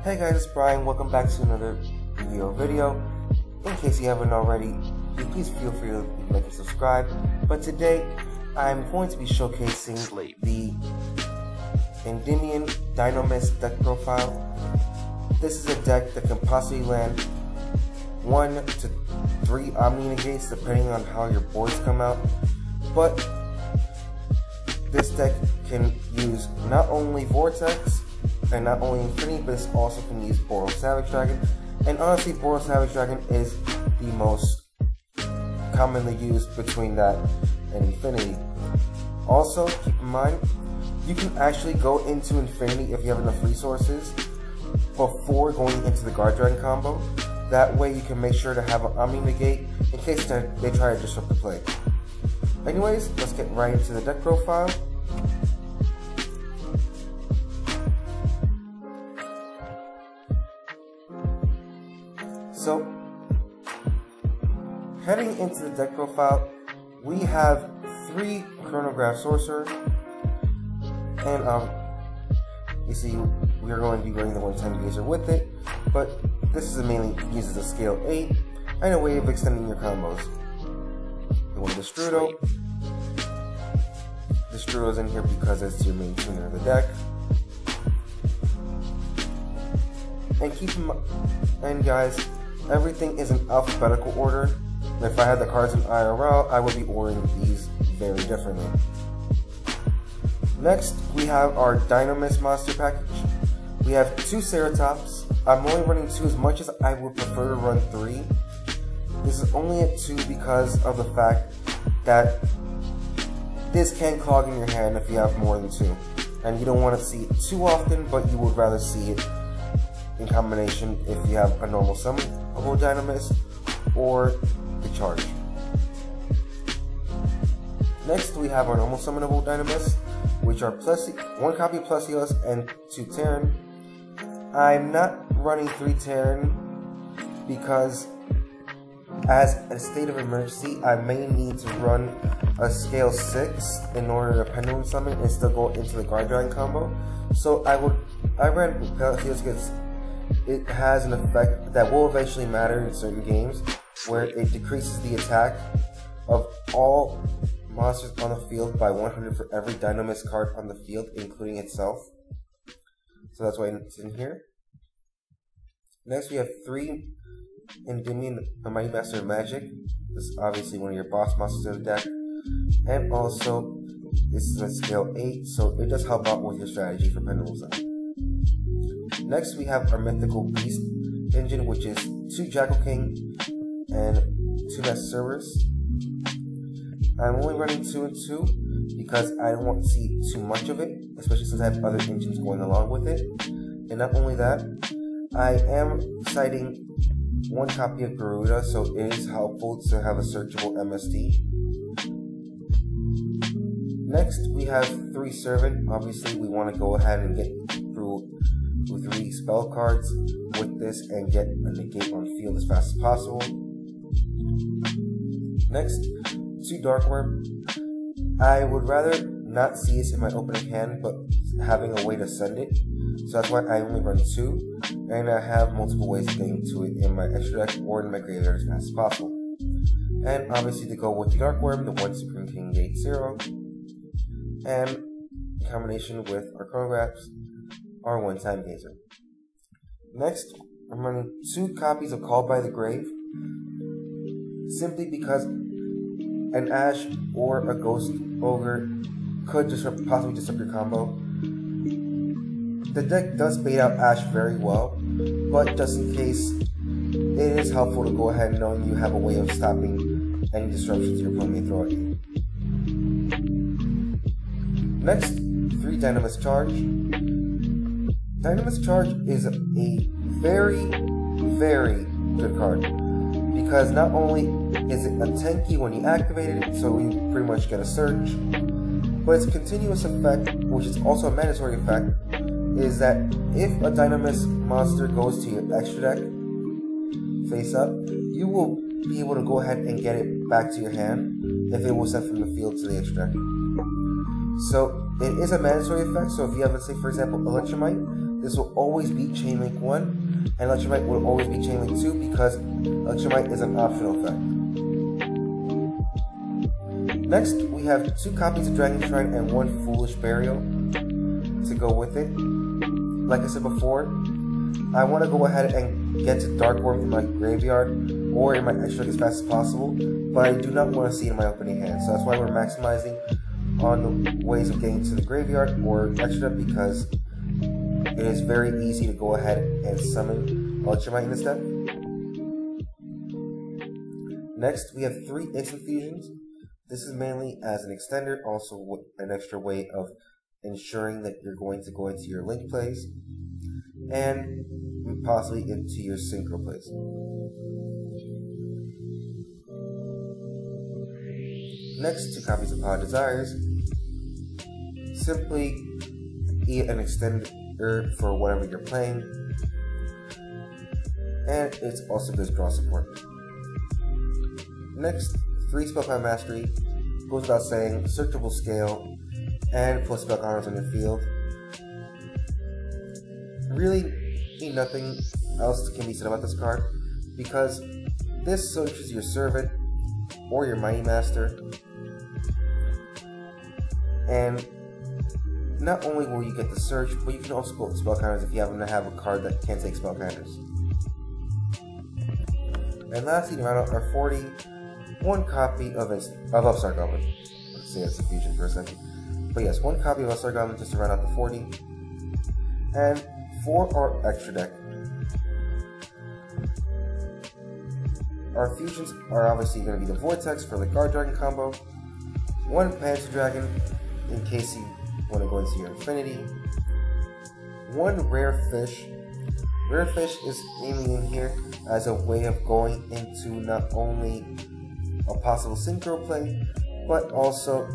Hey guys, it's Brian. Welcome back to another video. In case you haven't already, please feel free to like and subscribe. But today, I'm going to be showcasing the Endymion Dinomist deck profile. This is a deck that can possibly land 1 to 3 Omni Negates depending on how your boards come out. But this deck can use not only Vortex and not only Infinity, but it also can use Boros Savage Dragon. And honestly, Boros Savage Dragon is the most commonly used between that and Infinity. Also, keep in mind, you can actually go into Infinity if you have enough resources before going into the Guard Dragon combo. That way you can make sure to have an Omni Negate in case they try to disrupt the play. Anyways, let's get right into the deck profile. So, heading into the deck profile, we have 3 Chronograph Sorcerer, and you see we are going to be running the 1-time Gazer with it, but this is mainly uses a scale 8 and a way of extending your combos. You want the Strudo. The Strudo is in here because it's your main tuner of the deck. And keep in mind, and guys, everything is in alphabetical order. If I had the cards in IRL, I would be ordering these very differently. Next, we have our Dinomist monster package. We have 2 Ceratops. I'm only running 2 as much as I would prefer to run 3. This is only at 2 because of the fact that this can clog in your hand if you have more than 2. And you don't want to see it too often, but you would rather see it in combination if you have a normal summon of a Dinomist or the charge. Next, we have our normal summon of Dinomist, which are 1 copy of Plesios and 2 Terran. I'm not running 3 Terran because, as a state of emergency, I may need to run a scale 6 in order to pendulum summon and still go into the Guard Dragon combo. So I ran Plesios because it has an effect that will eventually matter in certain games, where it decreases the attack of all monsters on the field by 100 for every Dinomist card on the field, including itself. So that's why it's in here. Next, we have 3 Endymion Mighty Master of Magic. This is obviously one of your boss monsters of the deck. And also, this is a scale 8, so it does help out with your strategy for pendulum summon. Next, we have our Mythical Beast engine, which is 2 Jackal King and 2 Nest Servers. I'm only running 2 and 2 because I don't want to see too much of it, especially since I have other engines going along with it. And not only that, I am citing 1 copy of Garuda, so it is helpful to have a searchable MSD. Next, we have 3 Servant. Obviously, we want to go ahead and get through 3 spell cards with this and get a negate on field as fast as possible. Next, 2 Darkworm. I would rather not see this in my opening hand, but having a way to send it. So that's why I only run 2, and I have multiple ways of getting to it in my extra deck or in my graveyard as fast as possible. And obviously, to go with the Darkworm, the 1 Supreme King Gate 0, and in combination with our Chronographs, our 1-time Gazer. Next, I'm running 2 copies of Called by the Grave, simply because an Ash or a Ghost Ogre could possibly disrupt your combo. The deck does bait out Ash very well, but just in case, it is helpful to go ahead knowing you have a way of stopping any disruptions your opponent may throw at you. Next, 3 Dinomist Charge. Dinomist Charge is a very, very good card, because not only is it a tanky when you activate it, so you pretty much get a search, but its continuous effect, which is also a mandatory effect, is that if a Dinomist monster goes to your extra deck, face up, you will be able to go ahead and get it back to your hand if it was sent from the field to the extra deck. So it is a mandatory effect, so if you have, let's say for example, Electromite, this will always be Chain Link 1, and Electromite will always be Chain Link 2 because Electromite is an optional effect. Next, we have 2 copies of Dragon Shrine and 1 Foolish Burial to go with it. Like I said before, I want to go ahead and get to Dark Worm in my graveyard or in my extra deck as fast as possible, but I do not want to see it in my opening hand, so that's why we're maximizing on the ways of getting to the graveyard or extra deck, because it is very easy to go ahead and summon Electromite in this deck. Next, we have 3 instant fusions. This is mainly as an extender, also an extra way of ensuring that you're going to go into your link plays and possibly into your synchro plays. Next, 2 copies of Pod Desires. Simply eat an extender for whatever you're playing, and it's also good draw support. Next, 3 Spellbound Mastery, goes without saying, searchable scale, and plus spell counters on your field. Really, nothing else can be said about this card, because this searches your Servant or your Mighty Master, and not only will you get the search, but you can also go with spell counters if you happen to have a card that can take spell counters. And lastly, to round out our 40, 1 copy of Upstart Goblin. Let's say that's a fusion for a second. But yes, 1 copy of Upstart Goblin just to round out the 40. And for our extra deck, our fusions are obviously going to be the Vortex for the Guard Dragon combo, 1 Panther Dragon in case you want to go into your Infinity, 1 Rare Fish. Rare Fish is mainly in here as a way of going into not only a possible synchro play, but also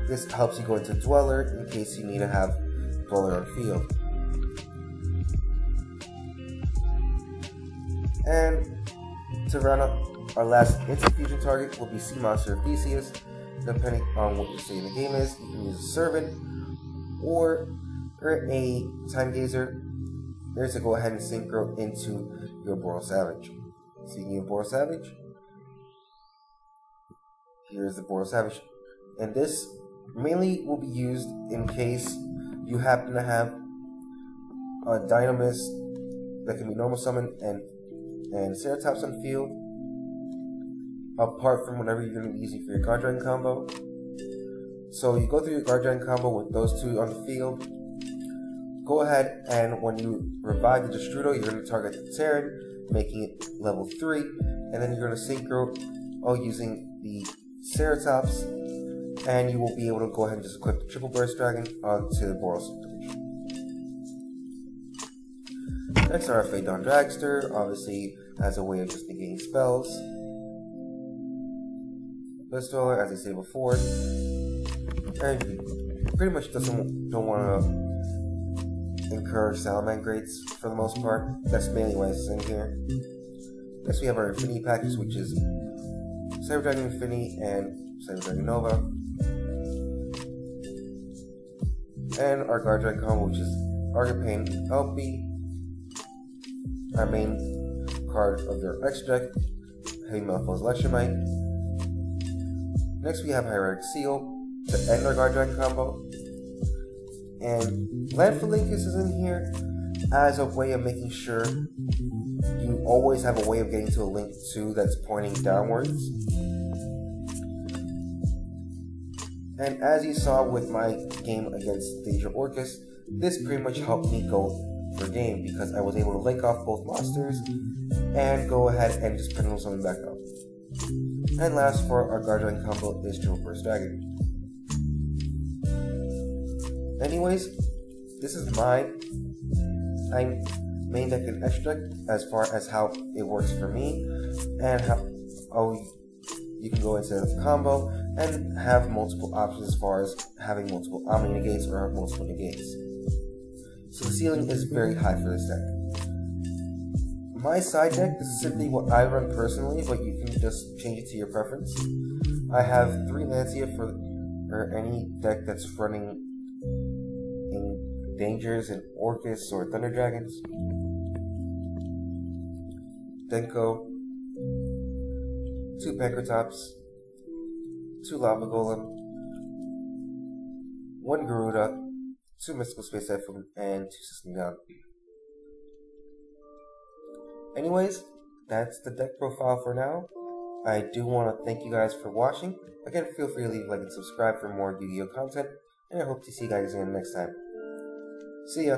this helps you go into Dweller in case you need to have Dweller on field. And to round up, our last instant fusion target will be Sea Monster of Theseus. Depending on what your state in the game is, you can use a Servant or a Time Gazer. There's to go ahead and synchro into your Boral Savage. Speaking of Boral Savage, here's the Boral Savage. And this mainly will be used in case you happen to have a Dinomist that can be normal summon and Ceratops on field, apart from whatever you're going to be using for your Guard Dragon combo. So you go through your Guard Dragon combo with those 2 on the field. Go ahead and when you revive the Destrudo, you're going to target the Terran, making it level 3, and then you're going to synchro using the Ceratops, and you will be able to go ahead and just equip the Triple Burst Dragon onto the Boral Savage. Next, our Phaedon Dragster, obviously as a way of just negating spells. Bliss Dweller, as I said before, and pretty much don't want to incur Salamangrates for the most part. That's mainly why it's in here. Next, we have our Infinity package, which is Cyber Dragon Infinity and Cyber Dragon Nova, and our Guard Dragon combo, which is Argapane LP. Our main card of their extra deck, Heavy Metalfoes Electromite. Next, we have Hieratic Seal to end our Guard Dragon combo. And Landphalangus is in here as a way of making sure you always have a way of getting to a Link 2 that's pointing downwards. And as you saw with my game against Daedra Orcus, this pretty much helped me go for game because I was able to link off both monsters and go ahead and just pendulum something back up. And last for our Guard Dragon combo is Triple Burst Dragon. Anyways, this is my main deck and extra deck as far as how it works for me and how you can go into the combo and have multiple options as far as having multiple Omni negates or multiple negates. So the ceiling is very high for this deck. My side deck, this is simply what I run personally, but you can just change it to your preference. I have 3 Lancia for any deck that's running in Dangers and Orcus or Thunder Dragons. Denko, 2 Pancratops, 2 Lava Golem, 1 Garuda, 2 Mystical Space Typhoon, and 2 System Down. Anyways, that's the deck profile for now. I do want to thank you guys for watching. Again, feel free to leave a like and subscribe for more Yu-Gi-Oh! Content, and I hope to see you guys again next time. See ya!